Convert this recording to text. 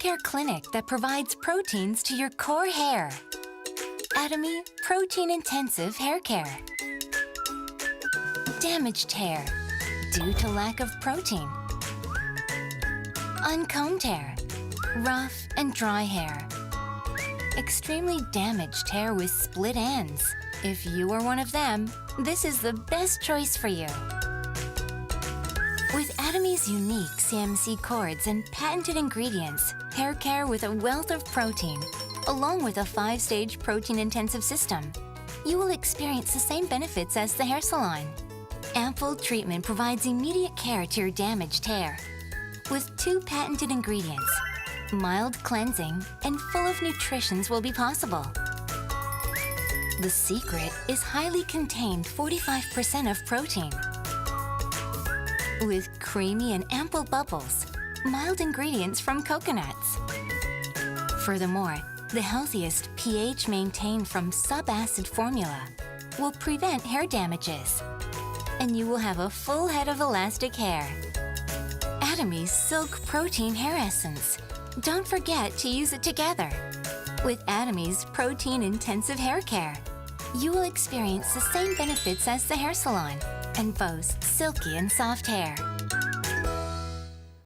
haircare clinic that provides proteins to your core hair. Atomy Protein-Intensive Hair Care. Damaged hair due to lack of protein. Uncombed hair, rough and dry hair. Extremely damaged hair with split ends. If you are one of them, this is the best choice for you. With Atomy's unique CMC cords and patented ingredients, hair care with a wealth of protein, along with a 5-stage protein-intensive system, you will experience the same benefits as the hair salon. Ample treatment provides immediate care to your damaged hair. With 2 patented ingredients, mild cleansing and full of nutritions will be possible. The secret is highly contained 45% of protein. With creamy and ample bubbles, mild ingredients from coconuts. Furthermore, the healthiest pH maintained from sub-acid formula will prevent hair damages, and you will have a full head of elastic hair. Atomy's Silk Protein Hair Essence. Don't forget to use it together. With Atomy's Protein-Intensive Hair Care, you will experience the same benefits as the hair salon and boast silky and soft hair.